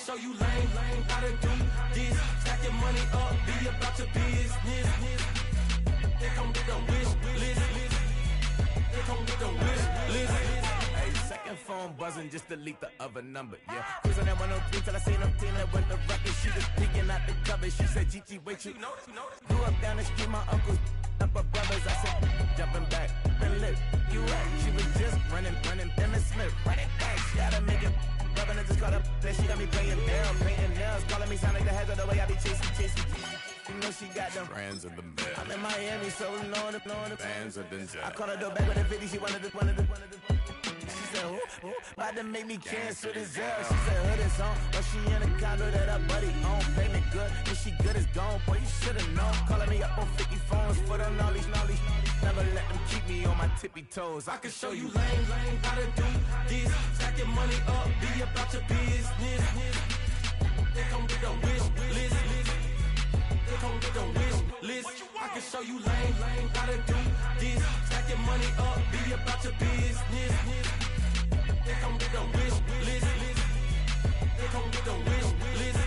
show you lame, how to do this. Stack your money up, be about your business. They come with the wish list. They come with the wish list. Hey, second phone buzzing, just delete the other number, yeah. Cruising at 103 till I seen them feeling with the record. She was peeking out the cover. She said, Gigi, wait, you know. Grew up down the street, my uncles up her brothers. I said, jumping back, and lit. You right, she was just running, Dennis Smith, running back. She had to make it. Rubbing it, just caught up. Then she got me playing painting nails. Calling me sound like the heads of the way I be chasing. You know she got them brands of the bed. I'm in Miami, so knowing the bands of the jet. I called her door back with a 50, she wanted the. She said, who? About to make me cancel this L. She said, hood is on, but she in a condo that her buddy own. Payment good, and she good as gone. Boy, you should've known. Calling me up on 50 phones for the knowledge. Never let them keep me on my tippy toes. I can show you lame, how to do this. Stack your money up, be about your business. They come with the wish list. They come with the wish list. I can show you lame, how to do this. Stack your money up, be about your business. They come with the wish list. They come with the wish list.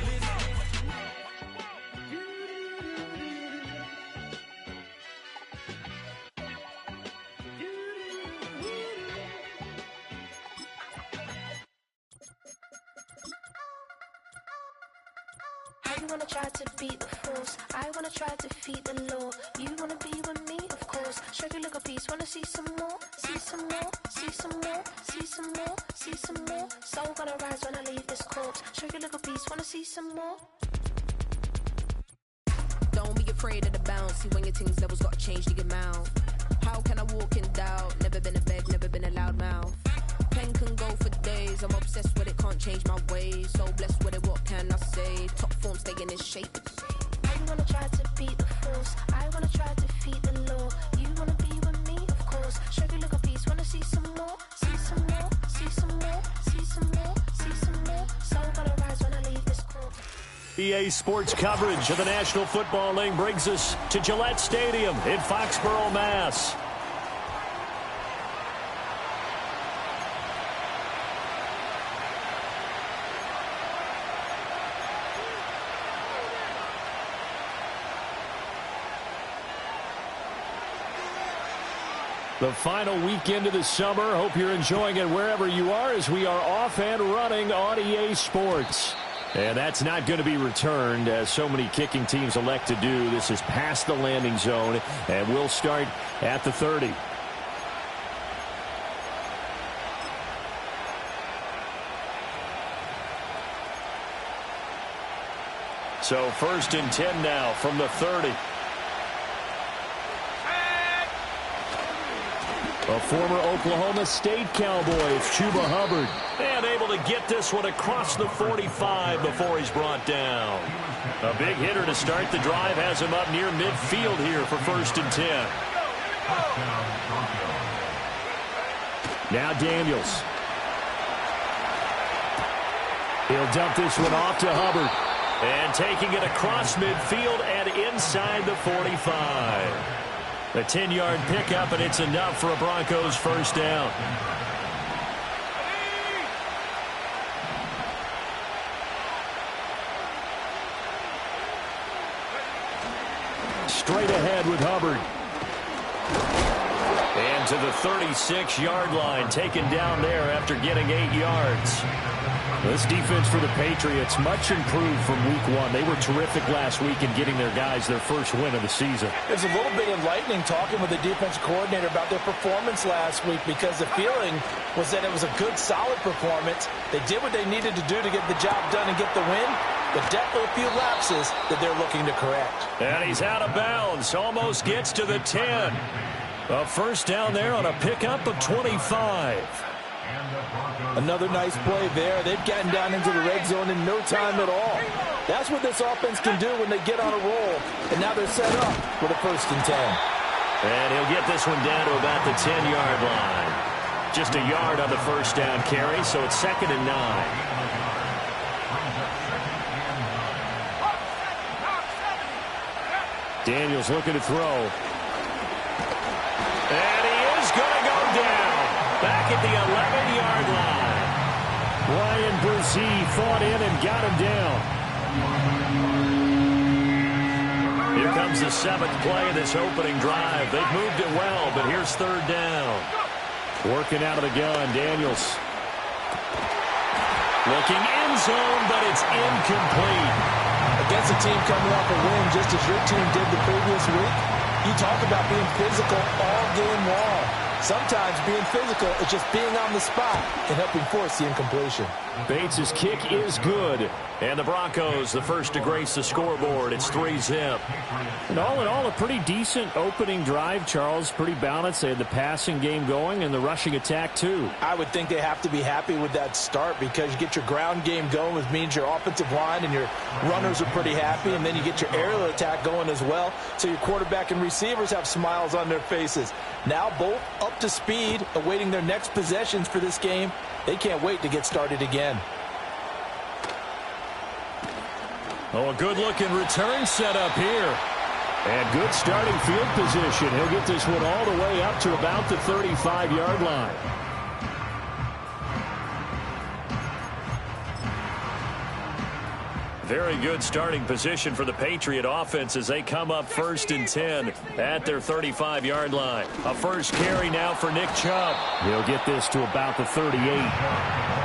You wanna try to beat the force, I wanna try to defeat the law. You wanna be with me, of course. Show you look a piece, wanna see some more, see some more, see some more, see some more, see some more. Soul gonna rise when I leave this corpse. Show you look a piece, wanna see some more. Don't be afraid of the bounce. See when your things levels got changed to your mouth. How can I walk in doubt? Never been a beg, never been a loud mouth. Pen can go for days. I'm obsessed with it, can't change my ways. So blessed with it, what can I say? Top form, staying in shape. You wanna try to beat the force, I wanna try to defeat the law. You wanna be with me, of course. Show you look a piece, wanna see some more, see some more, see some more, see some more, see some more. Soul gonna rise when I leave this court. EA Sports coverage of the National Football League brings us to Gillette Stadium in Foxborough, Mass. The final weekend of the summer. Hope you're enjoying it wherever you are as we are off and running on EA Sports. And that's not going to be returned, as so many kicking teams elect to do. This is past the landing zone, and we'll start at the 30. So 1st and 10 now from the 30. A former Oklahoma State Cowboy, it's Chuba Hubbard. And able to get this one across the 45 before he's brought down. A big hitter to start the drive has him up near midfield here for 1st and 10. Now Daniels. He'll dump this one off to Hubbard. And taking it across midfield and inside the 45. A 10-yard pickup, and it's enough for a Broncos first down. Straight ahead with Hubbard. And to the 36-yard line, taken down there after getting 8 yards. This defense for the Patriots, much improved from week one. They were terrific last week in getting their guys their first win of the season. It was a little bit enlightening talking with the defense coordinator about their performance last week, because the feeling was that it was a good, solid performance. They did what they needed to do to get the job done and get the win, but definitely a few lapses that they're looking to correct. And he's out of bounds, almost gets to the 10. A first down there on a pickup of 25. Another nice play there. They've gotten down into the red zone in no time at all. That's what this offense can do when they get on a roll. And now they're set up with a 1st and 10. And he'll get this one down to about the 10-yard line. Just a yard on the first down carry, so it's 2nd and 9. Daniels looking to throw. And he is going to go down. Back at the 11-yard line. Ryan Brzee fought in and got him down. Here comes the 7th play of this opening drive. They've moved it well, but here's 3rd down. Working out of the gun, Daniels. Looking end zone, but it's incomplete. Against a team coming off a win just as your team did the previous week, you talk about being physical all game long. Sometimes being physical is just being on the spot and helping force the incompletion. Bates' kick is good. And the Broncos, the first to grace the scoreboard. It's 3-zip. And all in all, a pretty decent opening drive, Charles. Pretty balanced. They had the passing game going and the rushing attack, too. I would think they have to be happy with that start because you get your ground game going, which means your offensive line and your runners are pretty happy, and then you get your aerial attack going as well, so your quarterback and receivers have smiles on their faces. Now both up to speed, awaiting their next possessions for this game. They can't wait to get started again. Oh, a good-looking return set up here. And good starting field position. He'll get this one all the way up to about the 35-yard line. Very good starting position for the Patriot offense as they come up 1st and 10 at their 35-yard line. A first carry now for Nick Chubb. He'll get this to about the 38.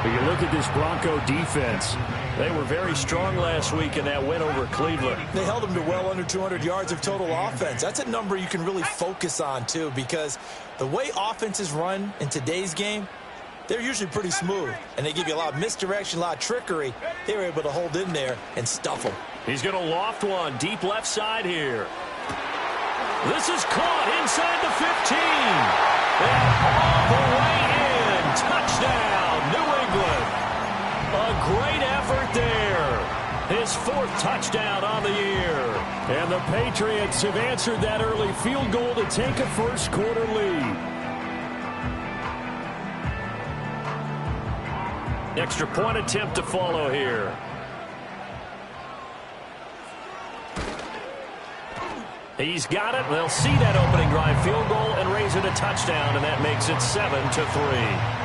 But you look at this Bronco defense. They were very strong last week in that win over Cleveland. They held them to well under 200 yards of total offense. That's a number you can really focus on, too, because the way offenses run in today's game, they're usually pretty smooth, and they give you a lot of misdirection, a lot of trickery. They were able to hold in there and stuff them. He's going to loft one deep left side here. This is caught inside the 15. And all the way in. Touchdown, New England. A great effort there. His 4th touchdown on the year. And the Patriots have answered that early field goal to take a first-quarter lead. Extra point attempt to follow here. He's got it. They'll see that opening drive field goal and raise it a touchdown, and that makes it 7-3.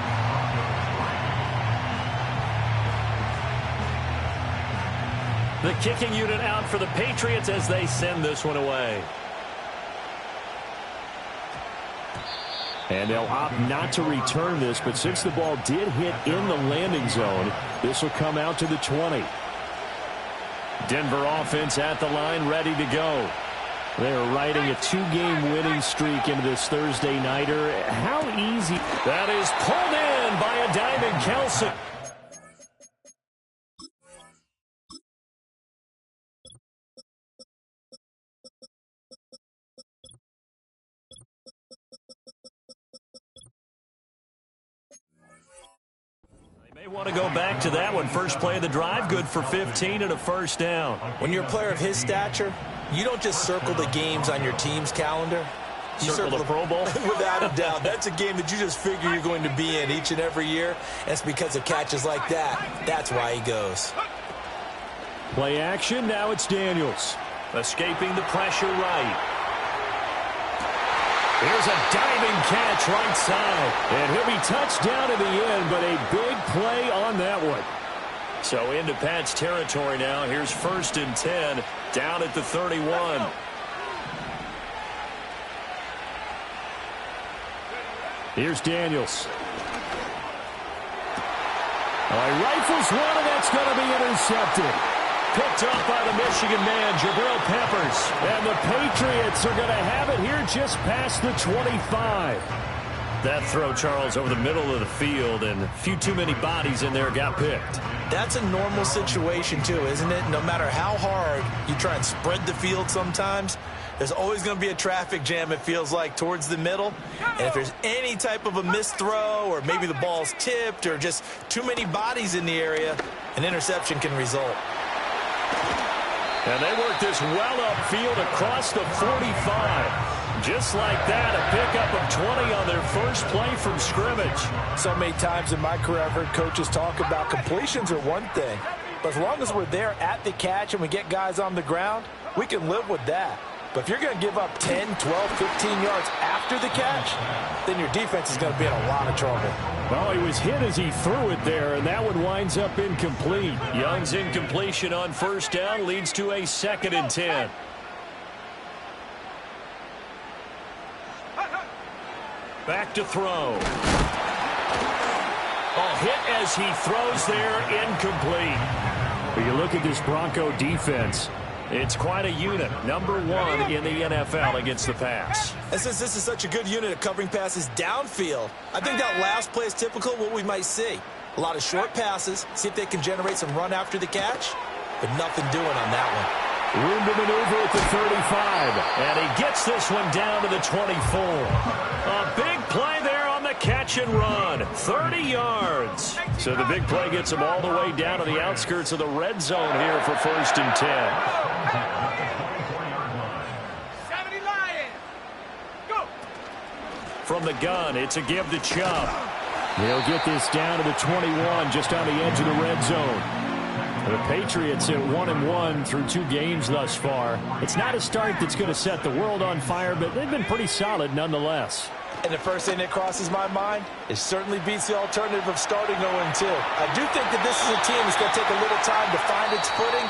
The kicking unit out for the Patriots as they send this one away. And they'll opt not to return this, but since the ball did hit in the landing zone, this will come out to the 20. Denver offense at the line, ready to go. They're riding a 2-game winning streak into this Thursday nighter. How easy. That is pulled in by a Diamond Kelce. They want to go back to that one. First play of the drive, good for 15 and a first down. When you're a player of his stature, you don't just circle the games on your team's calendar. You circle the Pro Bowl? Without a doubt. That's a game that you just figure you're going to be in each and every year. And it's because of catches like that. That's why he goes. Play action. Now it's Daniels. Escaping the pressure right. Here's a diving catch right side. And he'll be touched down in the end, but a big play on that one. So into Pat's territory now. Here's 1st and 10 down at the 31. Here's Daniels. Rifles one, and that's going to be intercepted. Picked up by the Michigan man, Jabril Peppers. And the Patriots are going to have it here just past the 25. That throw, Charles, over the middle of the field, and a few too many bodies in there got picked. That's a normal situation, too, isn't it? No matter how hard you try and spread the field sometimes, there's always going to be a traffic jam, it feels like, towards the middle. And if there's any type of a missed throw, or maybe the ball's tipped, or just too many bodies in the area, an interception can result. And they work this well upfield across the 45. Just like that, a pickup of 20 on their first play from scrimmage. So many times in my career, I've heard coaches talk about completions are one thing. But as long as we're there at the catch and we get guys on the ground, we can live with that. But if you're going to give up 10, 12, 15 yards after the catch, then your defense is going to be in a lot of trouble. Well, he was hit as he threw it there, and that one winds up incomplete. Young's incompletion on first down leads to a 2nd and 10. Back to throw. Oh, hit as he throws there, incomplete. But you look at this Bronco defense. It's quite a unit. Number 1 in the NFL against the pass. And since this is such a good unit at covering passes downfield, I think that last play is typical of what we might see. A lot of short passes, see if they can generate some run after the catch, but nothing doing on that one. Room to maneuver at the 35. And he gets this one down to the 24. A big play there on the catch and run. 30 yards. So the big play gets him all the way down to the outskirts of the red zone here for 1st and 10. From the gun, it's a give to Chubb. He'll get this down to the 21, just on the edge of the red zone. The Patriots at 1-1 through 2 games thus far. It's not a start that's going to set the world on fire, but they've been pretty solid nonetheless. And the first thing that crosses my mind, it certainly beats the alternative of starting 0-2. I do think that this is a team that's going to take a little time to find its footing.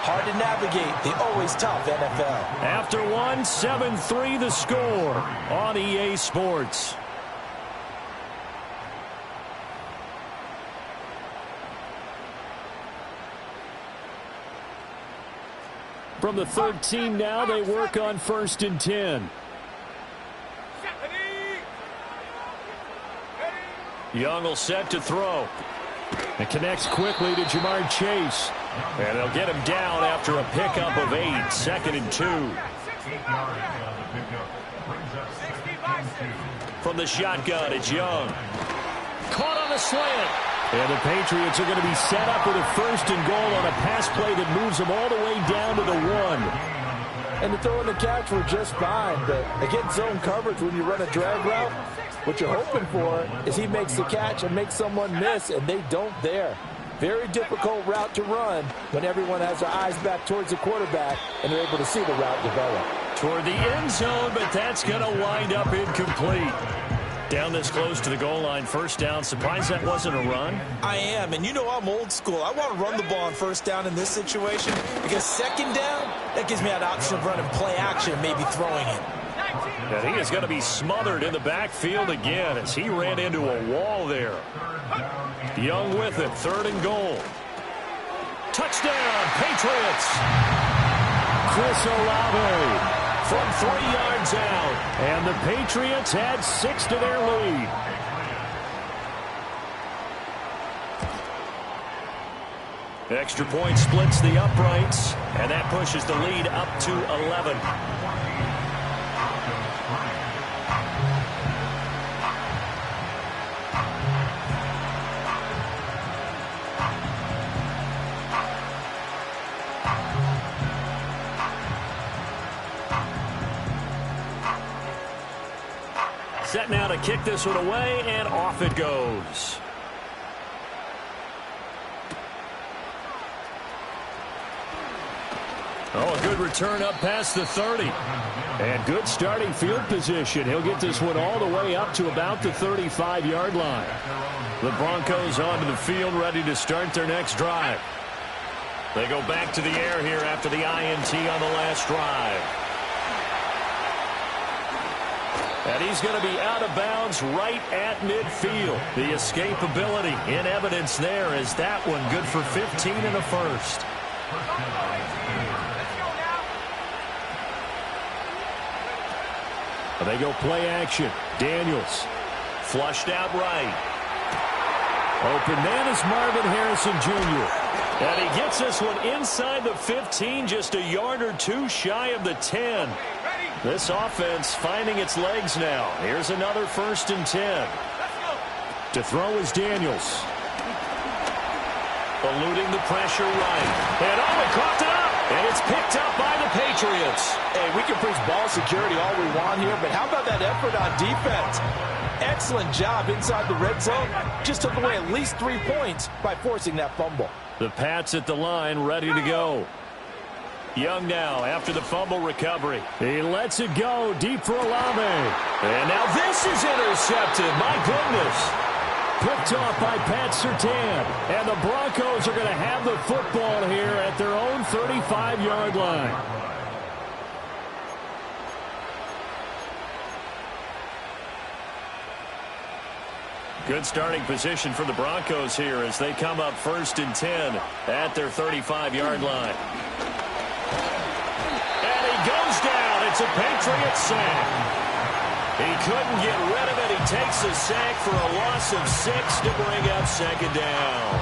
Hard to navigate the always tough NFL. After 1, 7-3 the score on EA Sports. From the 13 now, they work on 1st and 10. Young will set to throw. It connects quickly to Jamar Chase. And they'll get him down after a pickup of 8. 2nd and 2. From the shotgun, it's Young. Caught on the slant. And the Patriots are going to be set up with a 1st and goal on a pass play that moves them all the way down to the 1. And the throw and the catch were just fine. But against zone coverage, when you run a drag route, what you're hoping for is he makes the catch and makes someone miss, and they don't there. Very difficult route to run when everyone has their eyes back towards the quarterback and they're able to see the route develop. Toward the end zone, but that's going to wind up incomplete. Down this close to the goal line, 1st down. Surprised that wasn't a run? I am, and you know I'm old school. I want to run the ball on 1st down in this situation because 2nd down, that gives me an option of running play action and maybe throwing it. And he is going to be smothered in the backfield again as he ran into a wall there. Young with it, 3rd and goal. Touchdown, Patriots! Chris Olave from 3 yards out. And the Patriots add 6 to their lead. Extra point splits the uprights, and that pushes the lead up to 11. Set now to kick this one away, and off it goes. Oh, a good return up past the 30. And good starting field position. He'll get this one all the way up to about the 35-yard line. The Broncos onto the field, ready to start their next drive. They go back to the air here after the INT on the last drive. And he's going to be out of bounds right at midfield. The escapability in evidence there is that one good for 15 and a 1st. They go play action. Daniels flushed out right. Open man is Marvin Harrison Jr. And he gets this one inside the 15, just a yard or 2 shy of the 10. This offense finding its legs now. Here's another 1st and 10. To throw is Daniels. Eluding the pressure right. And he caught it up. And it's picked up by the Patriots. Hey, we can preach ball security all we want here, but how about that effort on defense? Excellent job inside the red zone. Just took away at least 3 points by forcing that fumble. The Pats at the line, ready to go. Young now after the fumble recovery. He lets it go deep for Olave. And now this is intercepted. My goodness. Picked off by Pat Surtain. And the Broncos are going to have the football here at their own 35-yard line. Good starting position for the Broncos here as they come up 1st and 10 at their 35-yard line. And he goes down. It's a Patriots sack. He couldn't get rid of it. He takes a sack for a loss of 6 to bring up 2nd down.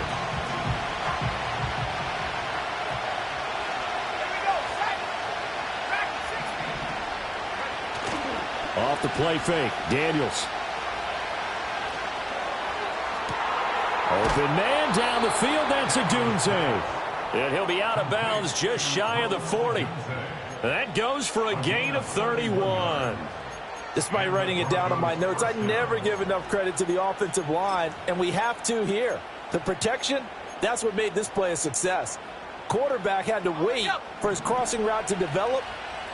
Off the play fake, Daniels. Open man down the field. That's a Dunze. And he'll be out of bounds just shy of the 40. That goes for a gain of 31. Despite writing it down on my notes, I never give enough credit to the offensive line, and we have to here. The protection, that's what made this play a success. Quarterback had to wait for his crossing route to develop,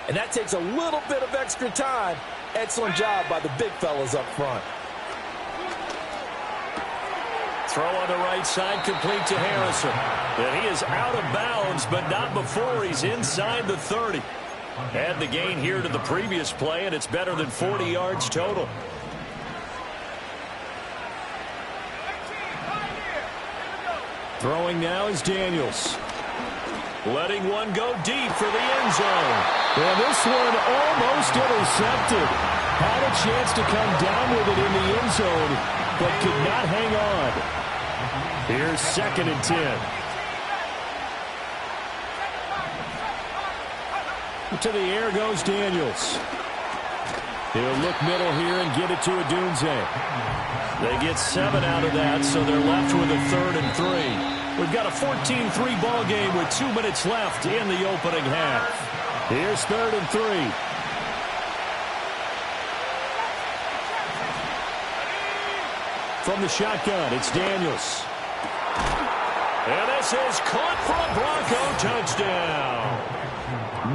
and that takes a little bit of extra time. Excellent job by the big fellas up front. Throw on the right side, complete to Harrison. And he is out of bounds, but not before he's inside the 30. Add the gain here to the previous play, and it's better than 40 yards total. Throwing now is Daniels. Letting one go deep for the end zone. And this one almost intercepted. Had a chance to come down with it in the end zone, but could not hang on. Here's 2nd and 10. To the air goes Daniels. He'll look middle here and get it to Dunze. They get 7 out of that, so they're left with a 3rd and 3. We've got a 14-3 ball game with 2 minutes left in the opening half. Here's 3rd and 3. From the shotgun, it's Daniels. And this is caught for a Bronco touchdown.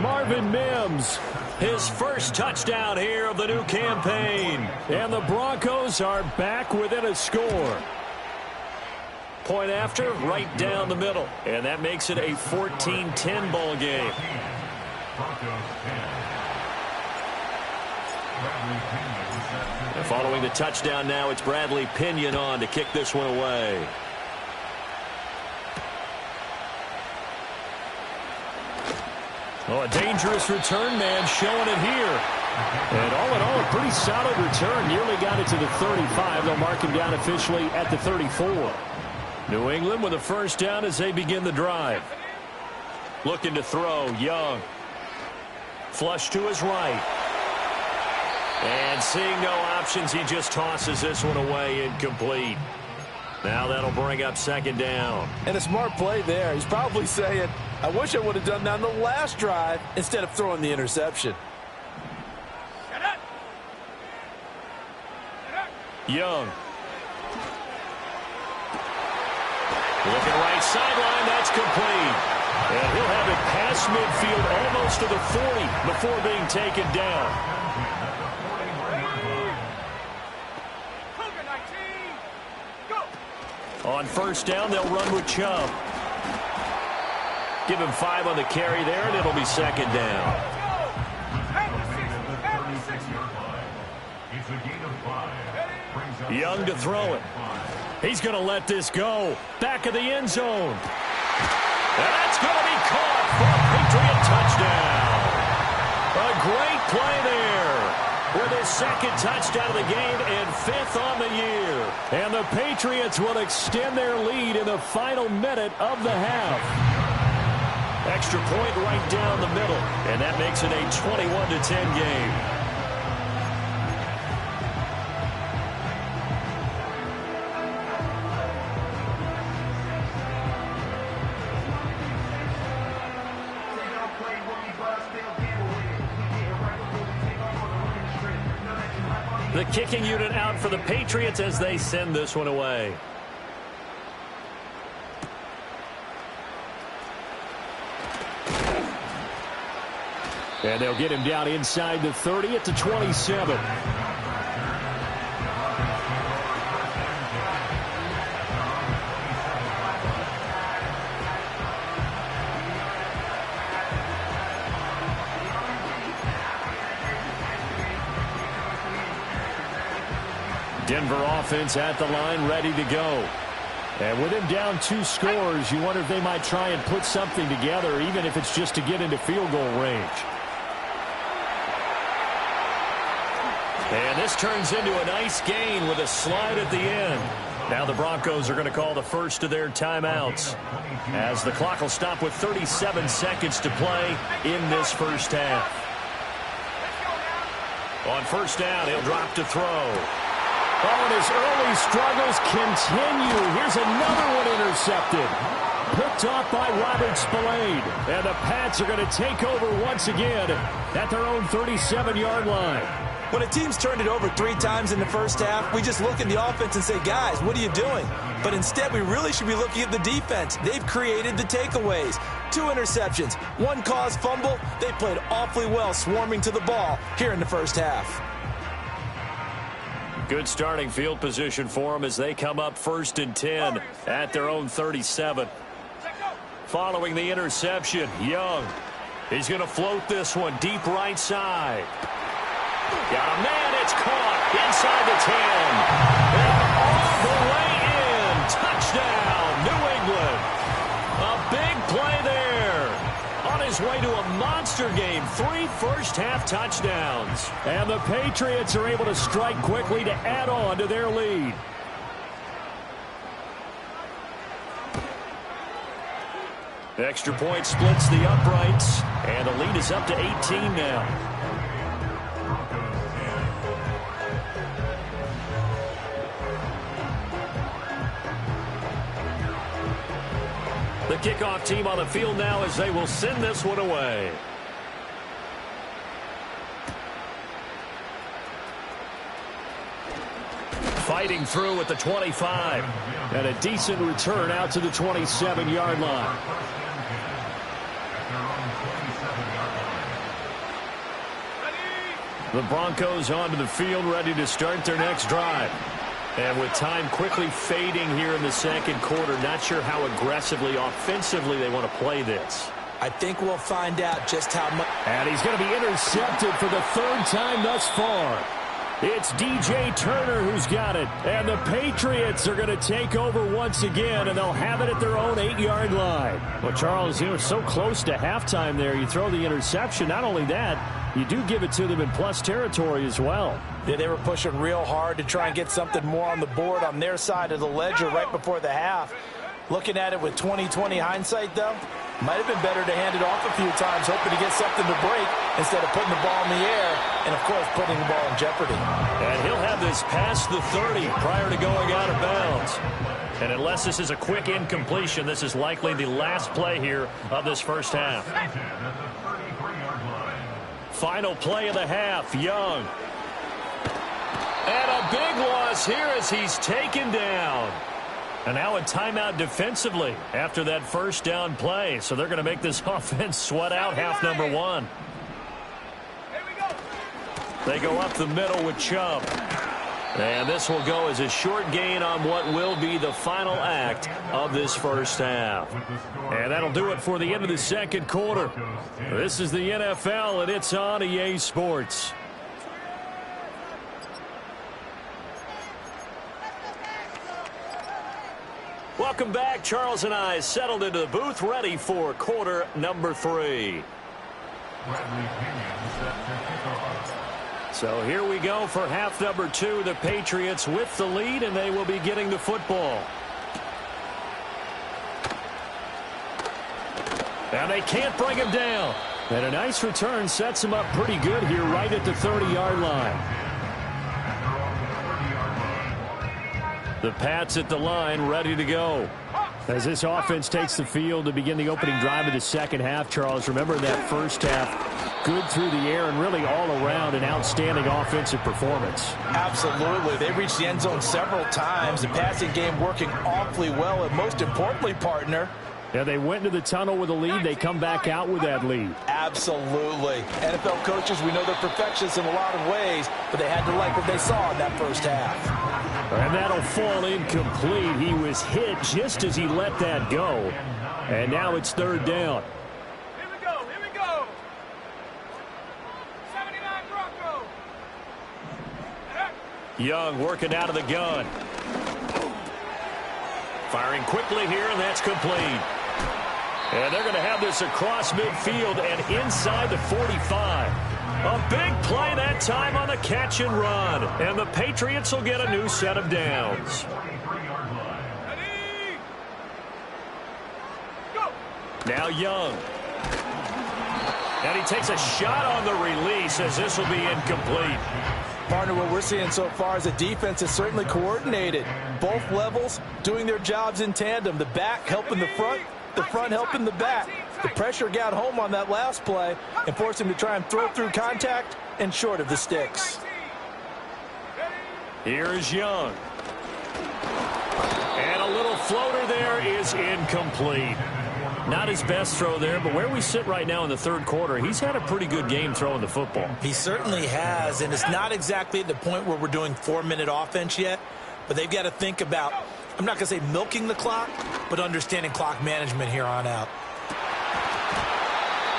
Marvin Mims, his first touchdown here of the new campaign. And the Broncos are back within a score. Point after, right down the middle. And that makes it a 14-10 ball game. And following the touchdown now, it's Bradley Pinion on to kick this one away. Oh, a dangerous return man showing it here. And all in all, a pretty solid return. Nearly got it to the 35. They'll mark him down officially at the 34. New England with a first down as they begin the drive. Looking to throw, Young. Flush to his right. And seeing no options, he just tosses this one away, incomplete. Now that'll bring up 2nd down. And a smart play there. He's probably saying, I wish I would have done that on the last drive instead of throwing the interception. Young. Looking right sideline, that's complete. And he'll have it past midfield almost to the 40 before being taken down. On first down, they'll run with Chubb. Give him 5 on the carry there, and it'll be 2nd down. Young to throw it. He's going to let this go. Back of the end zone. And that's going to be caught for a Patriot touchdown. A great play there. With his 2nd touchdown of the game and 5th on the year. And the Patriots will extend their lead in the final minute of the half. Extra point right down the middle. And that makes it a 21-10 game. The kicking unit out for the Patriots as they send this one away. And they'll get him down inside the 30 at the 27. Denver offense at the line, ready to go. And with him down 2 scores, you wonder if they might try and put something together, even if it's just to get into field goal range. And this turns into a nice gain with a slide at the end. Now the Broncos are going to call the first of their timeouts, as the clock will stop with 37 seconds to play in this first half. On first down, he'll drop to throw. Oh, and his early struggles continue. Here's another one intercepted. Picked off by Robert Spillane. And the Pats are going to take over once again at their own 37-yard line. When a team's turned it over 3 times in the first half, we just look at the offense and say, guys, what are you doing? But instead, we really should be looking at the defense. They've created the takeaways. 2 interceptions, 1 caused fumble. They played awfully well swarming to the ball here in the first half. Good starting field position for them as they come up 1st and 10 at their own 37. Following the interception, Young. He's going to float this one deep right side. Got a man, it's caught inside the 10. And all the way in. Touchdown, New England. A big play there. On his way to a monster game, 3 first-half touchdowns. And the Patriots are able to strike quickly to add on to their lead. The extra point splits the uprights, and the lead is up to 18 now. The kickoff team on the field now as they will send this one away. Fighting through at the 25. And a decent return out to the 27-yard line. The Broncos onto the field, ready to start their next drive. And with time quickly fading here in the second quarter, not sure how aggressively, offensively they want to play this. I think we'll find out just how much. And he's going to be intercepted for the 3rd time thus far. It's DJ Turner who's got it. And the Patriots are going to take over once again, and they'll have it at their own 8-yard line. Well, Charles, you know, so close to halftime there. You throw the interception. Not only that, you do give it to them in plus territory as well. Yeah, they were pushing real hard to try and get something more on the board on their side of the ledger right before the half. Looking at it with 20/20 hindsight, though, might have been better to hand it off a few times, hoping to get something to break instead of putting the ball in the air and, of course, putting the ball in jeopardy. And he'll have this past the 30 prior to going out of bounds. And unless this is a quick incompletion, this is likely the last play here of this first half. Final play of the half, Young. And a big loss here as he's taken down. And now a timeout defensively after that first down play. So they're going to make this offense sweat out half number 1. They go up the middle with Chubb. And this will go as a short gain on what will be the final act of this first half. And that'll do it for the end of the second quarter. This is the NFL, and it's on EA Sports. Welcome back. Charles and I settled into the booth, ready for quarter number 3. So here we go for half number 2. The Patriots with the lead, and they will be getting the football. And they can't bring him down. And a nice return sets him up pretty good here right at the 30-yard line. The Pats at the line, ready to go. As this offense takes the field to begin the opening drive of the second half, Charles, remember that first half, good through the air and really all around an outstanding offensive performance. Absolutely. They reached the end zone several times. The passing game working awfully well, and most importantly, partner, Yeah, they went into the tunnel with a lead. They come back out with that lead. Absolutely. NFL coaches, we know they're perfectionists in a lot of ways, but they had to like what they saw in that first half. And that'll fall incomplete. He was hit just as he let that go. And now it's third down. Here we go. Here we go. 79 Broncos. Young working out of the gun. Firing quickly here, and that's complete. And they're going to have this across midfield and inside the 45. A big play that time on the catch and run. And the Patriots will get a new set of downs. Ready? Go. Now Young. And he takes a shot on the release as this will be incomplete. Partner, what we're seeing so far is the defense is certainly coordinated. Both levels doing their jobs in tandem. The back helping the front helping the back. The pressure got home on that last play and forced him to try and throw through contact and short of the sticks. Here is Young. And a little floater there is incomplete. Not his best throw there, but where we sit right now in the third quarter, he's had a pretty good game throwing the football. He certainly has, and it's not exactly at the point where we're doing 4-minute offense yet, but they've got to think about, I'm not going to say milking the clock, but understanding clock management here on out.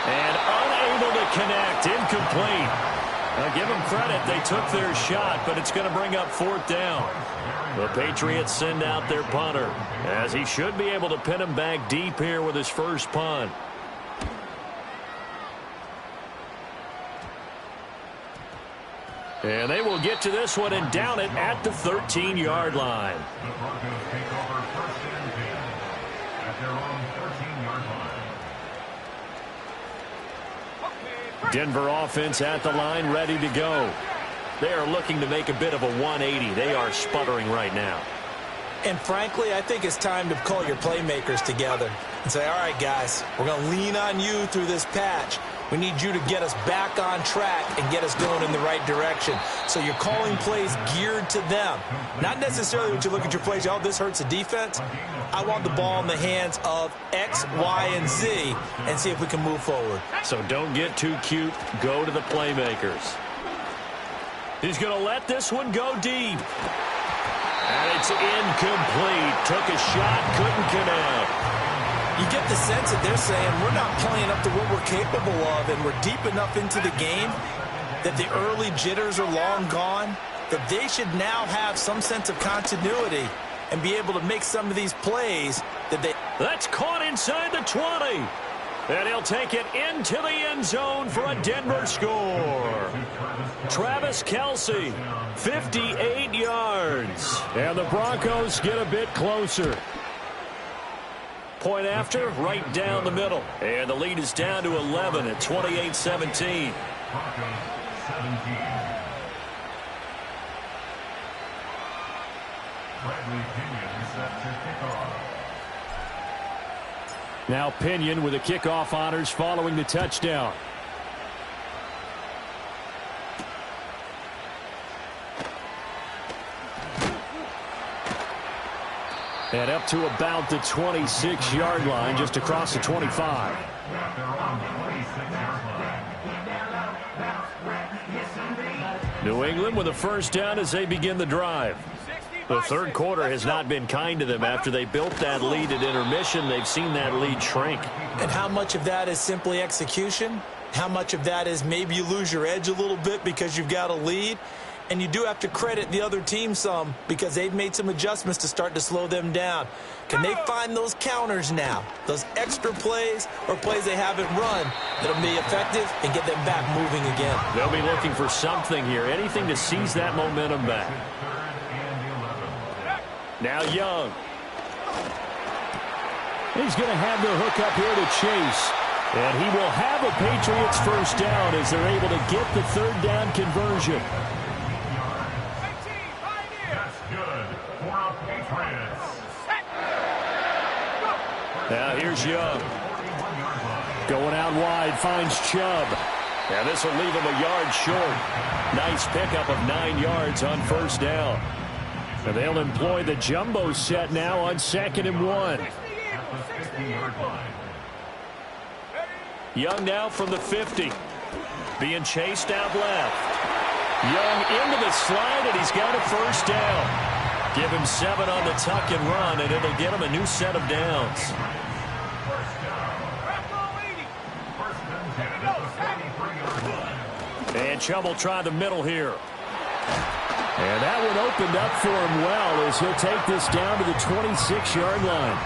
And unable to connect, incomplete. Now give them credit, they took their shot, but it's going to bring up fourth down. The Patriots send out their punter, as he should be able to pin him back deep here with his first punt. And they will get to this one and down it at the 13-yard line. The Broncos take over first and 10 at their own 13-yard line. Denver offense at the line, ready to go. They are looking to make a bit of a 180. They are sputtering right now. And frankly, I think it's time to call your playmakers together and say, all right, guys, we're going to lean on you through this patch. We need you to get us back on track and get us going in the right direction. So you're calling plays geared to them. Not necessarily when you look at your plays, oh, this hurts the defense. I want the ball in the hands of X, Y, and Z and see if we can move forward. So don't get too cute. Go to the playmakers. He's going to let this one go deep. And it's incomplete. Took a shot, couldn't connect. You get the sense that they're saying we're not playing up to what we're capable of, and we're deep enough into the game that the early jitters are long gone, that they should now have some sense of continuity and be able to make some of these plays that they... That's caught inside the 20. And he'll take it into the end zone for a Denver score. Travis Kelce, 58 yards. And the Broncos get a bit closer. Point after, right down the middle. And the lead is down to 11 at 28-17. Broncos 17. Bradley Pinion set to kick off. Now Pinion with the kickoff honors following the touchdown. And up to about the 26-yard line, just across the 25. New England with a first down as they begin the drive. The third quarter has not been kind to them. After they built that lead at intermission, they've seen that lead shrink. And how much of that is simply execution? How much of that is maybe you lose your edge a little bit because you've got a lead? And you do have to credit the other team some because they've made some adjustments to start to slow them down. Can they find those counters now, those extra plays or plays they haven't run that'll be effective and get them back moving again? They'll be looking for something here, anything to seize that momentum back. Now Young. He's going to have the hook up here to Chase. And he will have a Patriots first down as they're able to get the third down conversion. That's good for our Patriots. Now here's Young. Going out wide, finds Chubb. Now this will leave him a yard short. Nice pickup of 9 yards on first down. And they'll employ the jumbo set now on 2nd and 1. at the 50-yard line. Young now from the 50. Being chased out left. Young into the slide, and he's got a first down. Give him 7 on the tuck and run, and it'll get him a new set of downs. And Chubb will try the middle here. And that one opened up for him well as he'll take this down to the 26-yard line.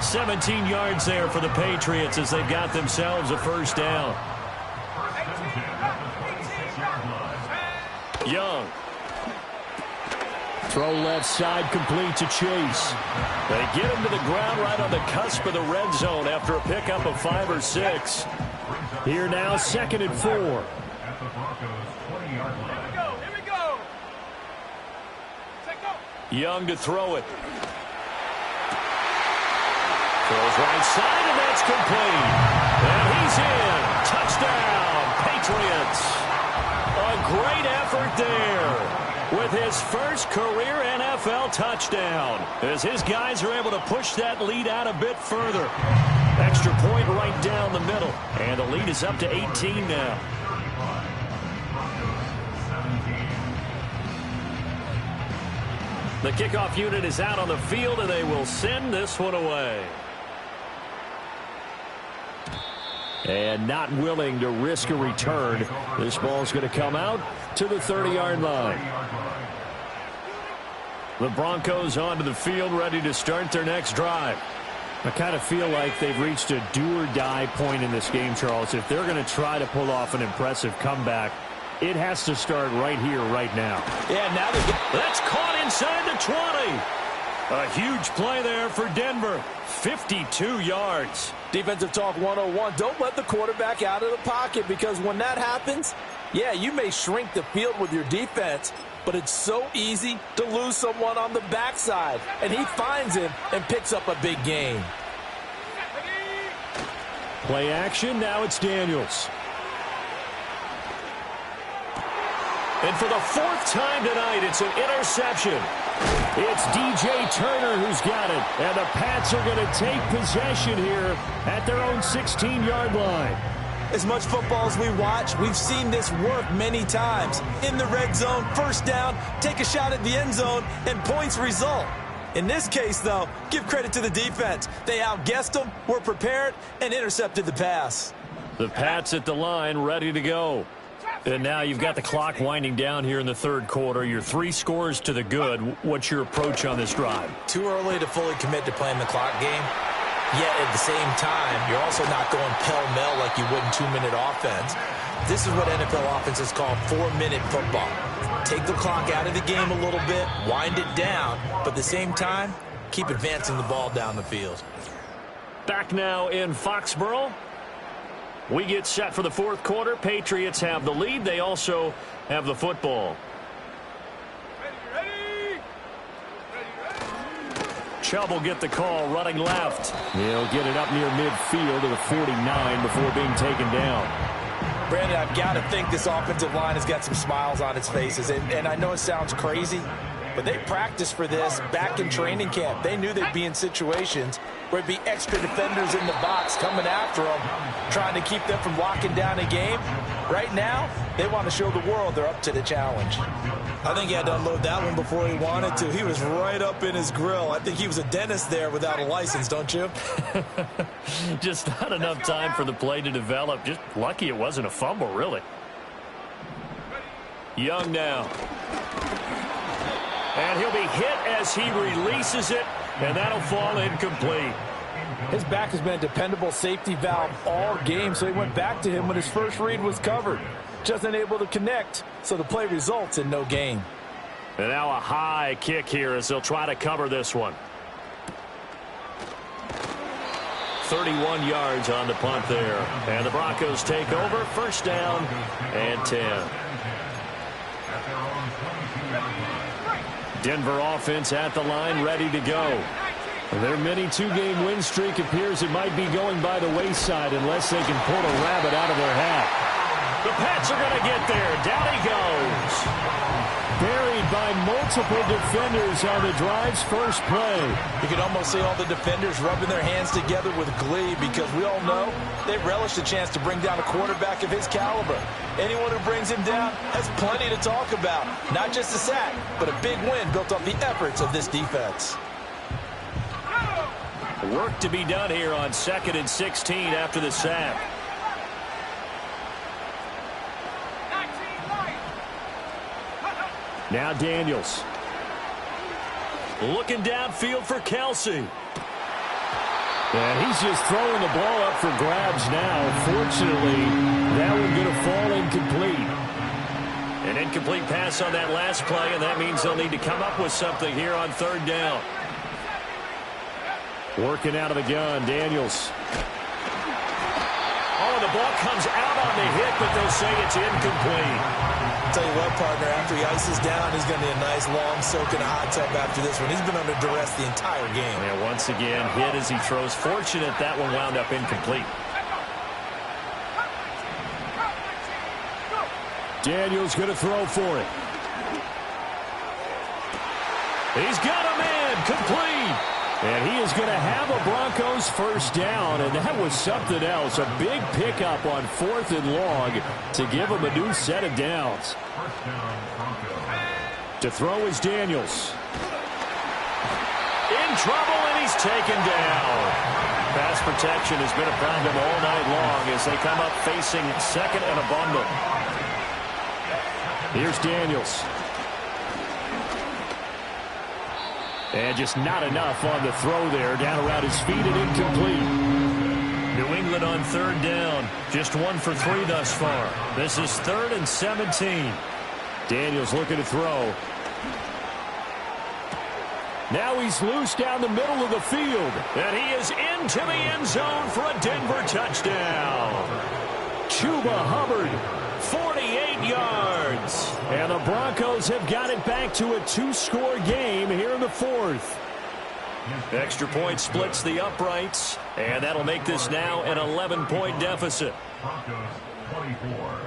17 yards there for the Patriots as they've got themselves a first down. Young. Throw left side complete to Chase. They get him to the ground right on the cusp of the red zone after a pickup of 5 or 6. Here now, 2nd and 4. At the Broncos' 20-yard line. Here we go. Young to throw it. Throws right side, and that's complete. And he's in. Touchdown, Patriots. A great effort there with his first career NFL touchdown as his guys are able to push that lead out a bit further. Extra point right down the middle, and the lead is up to 18 now. The kickoff unit is out on the field, and they will send this one away. And not willing to risk a return. This ball's going to come out to the 30-yard line. The Broncos onto the field, ready to start their next drive. I kind of feel like they've reached a do-or-die point in this game, Charles. If they're going to try to pull off an impressive comeback, it has to start right here, right now. Yeah, now that's caught inside the 20. A huge play there for Denver. 52 yards. Defensive talk 101. Don't let the quarterback out of the pocket, because when that happens, yeah, you may shrink the field with your defense, but it's so easy to lose someone on the backside. And he finds him and picks up a big gain. Play action. Now it's Daniels. And for the 4th time tonight, it's an interception. It's DJ Turner who's got it. And the Pats are going to take possession here at their own 16-yard line. As much football as we watch, we've seen this work many times. In the red zone, first down, take a shot at the end zone, and points result. In this case, though, give credit to the defense. They outguessed them, were prepared, and intercepted the pass. The Pats at the line, ready to go. And now you've got the clock winding down here in the 3rd quarter. You're 3 scores to the good. What's your approach on this drive? Too early to fully commit to playing the clock game. Yet at the same time, you're also not going pell-mell like you would in 2-minute offense. This is what NFL offenses call 4-minute football. Take the clock out of the game a little bit, wind it down, but at the same time, keep advancing the ball down the field. Back now in Foxborough. We get set for the 4th quarter. Patriots have the lead. They also have the football. Chubb will get the call running left. He'll get it up near midfield to the 49 before being taken down. Brandon, I've got to think this offensive line has got some smiles on its faces. And I know it sounds crazy, but they practiced for this back in training camp. They knew they'd be in situations where it'd be extra defenders in the box coming after them, trying to keep them from locking down a game. Right now, they want to show the world they're up to the challenge. I think he had to unload that one before he wanted to. He was right up in his grill. I think he was a dentist there without a license, don't you? Just not enough time for the play to develop. Just lucky it wasn't a fumble, really. Young now. And he'll be hit as he releases it, and that'll fall incomplete. His back has been a dependable safety valve all game, so he went back to him when his first read was covered. Just unable to connect, so the play results in no gain. And now a high kick here as they'll try to cover this one. 31 yards on the punt there. And the Broncos take over. First down and 10. Denver offense at the line, ready to go. Their mini 2-game win streak appears it might be going by the wayside unless they can pull a rabbit out of their hat. The Pats are going to get there. Down he goes. Buried by multiple defenders on the drive's first play. You can almost see all the defenders rubbing their hands together with glee because we all know they relish the chance to bring down a quarterback of his caliber. Anyone who brings him down has plenty to talk about. Not just a sack, but a big win built off the efforts of this defense. Work to be done here on 2nd and 16 after the sack. Now Daniels. Looking downfield for Kelsey. And he's just throwing the ball up for grabs now. Fortunately, that one going to fall incomplete. An incomplete pass on that last play, and that means they'll need to come up with something here on 3rd down. Working out of the gun, Daniels. Oh, the ball comes out on the hit, but they'll say it's incomplete. I'll tell you what, partner, after he ices down, he's going to need a nice long soak in a hot tub after this one. He's been under duress the entire game. Yeah, once again, hit as he throws. Fortunate that one wound up incomplete. Daniels going to throw for it. He's got a man, complete. And he is going to have a Broncos first down, and that was something else. A big pickup on 4th and long to give him a new set of downs. To throw is Daniels. In trouble, and he's taken down. Pass protection has been a problem all night long as they come up facing 2nd and a bundle. Here's Daniels. And just not enough on the throw there. Down around his feet and incomplete. New England on 3rd down. Just 1 for 3 thus far. This is 3rd and 17. Daniels looking to throw. Now he's loose down the middle of the field. And he is into the end zone for a Denver touchdown. Chuba Hubbard, 48 yards. And the Broncos have got it back to a 2-score game here in the 4th. Extra point splits the uprights, and that'll make this now an 11-point deficit. Broncos 24.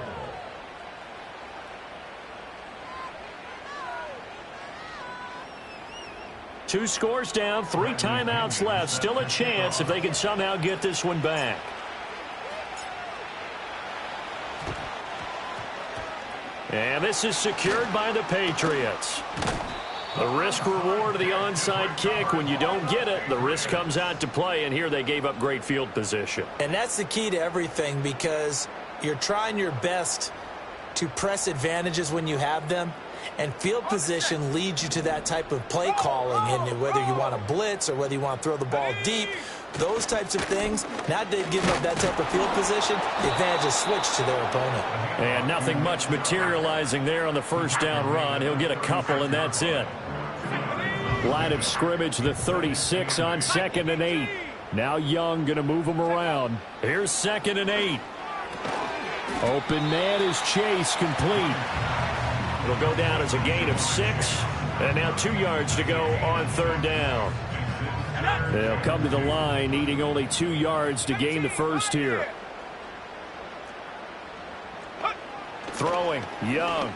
Two scores down, 3 timeouts left. Still a chance if they can somehow get this one back. And this is secured by the Patriots. The risk-reward of the onside kick. When you don't get it, the risk comes out to play, and here they gave up great field position. And that's the key to everything because you're trying your best to press advantages when you have them, and field position leads you to that type of play calling. And whether you want to blitz or whether you want to throw the ball deep, those types of things, now they've given up that type of field position, the advantage is switched to their opponent. And nothing much materializing there on the first down run. He'll get a couple, and that's it. Line of scrimmage, the 36 on 2nd and 8. Now Young going to move him around. Here's 2nd and 8. Open man is Chase, complete. It'll go down as a gain of 6. And now 2 yards to go on 3rd down. They'll come to the line, needing only 2 yards to gain the first here. Throwing, Young.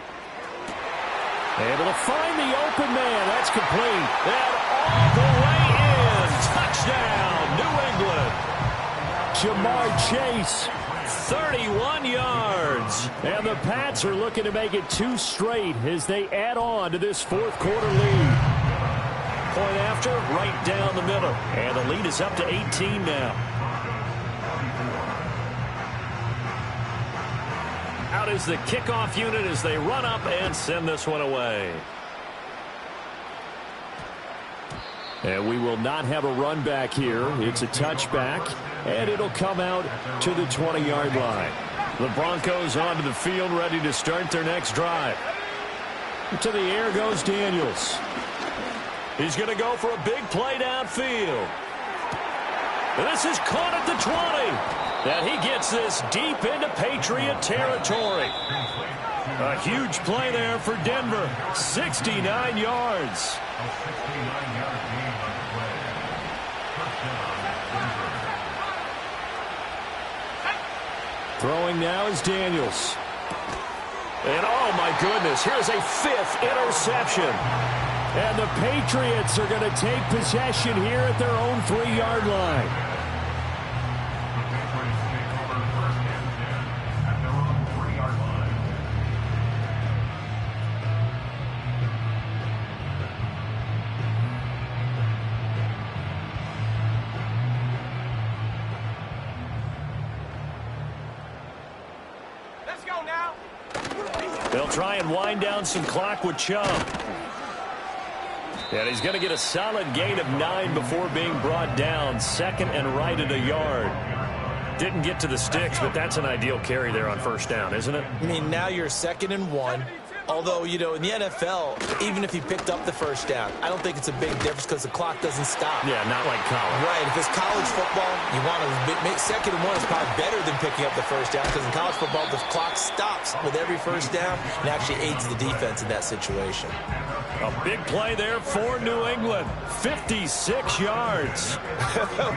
Able to find the open man. That's complete. And all the way in. Touchdown, New England. Jamar Chase, 31 yards. And the Pats are looking to make it 2 straight as they add on to this 4th quarter lead. Point after, right down the middle. And the lead is up to 18 now. Out is the kickoff unit as they run up and send this one away. And we will not have a run back here. It's a touchback, and it'll come out to the 20-yard line. The Broncos onto the field, ready to start their next drive. To the air goes Daniels. He's going to go for a big play downfield. This is caught at the 20. And he gets this deep into Patriot territory. A huge play there for Denver. 69 yards. A 69-yard gain on the play. Touchdown, Denver. Throwing now is Daniels. And oh my goodness, here's a 5th interception. And the Patriots are going to take possession here at their own 3-yard line. They'll try and wind down some clock with Chubb. And he's going to get a solid gain of 9 before being brought down. 2nd and right at a yard. Didn't get to the sticks, but that's an ideal carry there on 1st down, isn't it? I mean, now you're 2nd and 1. Although, you know, in the NFL, even if he picked up the 1st down, I don't think it's a big difference because the clock doesn't stop. Yeah, not like college. Right. If it's college football, you want to make 2nd and 1 is probably better than picking up the 1st down because in college football, the clock stops with every 1st down and actually aids the defense in that situation. A big play there for New England. 56 yards.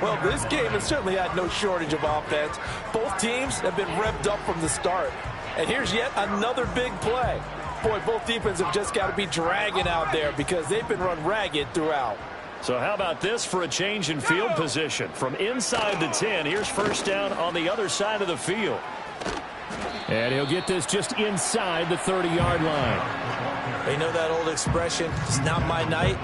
Well, this game has certainly had no shortage of offense. Both teams have been revved up from the start. And here's yet another big play. Boy, both defenses have just got to be dragging out there because they've been run ragged throughout. So how about this for a change in field position? From inside the 10, here's 1st down on the other side of the field. And he'll get this just inside the 30-yard line. You know that old expression, it's not my night?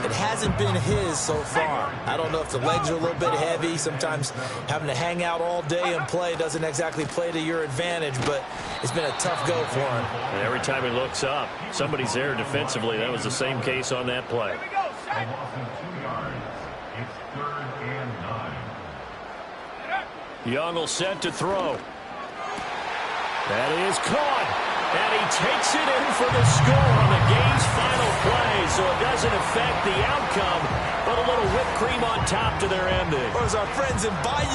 It hasn't been his so far. I don't know if the legs are a little bit heavy. Sometimes having to hang out all day and play doesn't exactly play to your advantage, but it's been a tough go for him. And every time he looks up, somebody's there defensively. That was the same case on that play. It's 3rd and 9. Young will set to throw. That is caught. And he takes it in for the score on the game's final play. So it doesn't affect the outcome, but a little whipped cream on top to their ending. Or as our friends in Bayou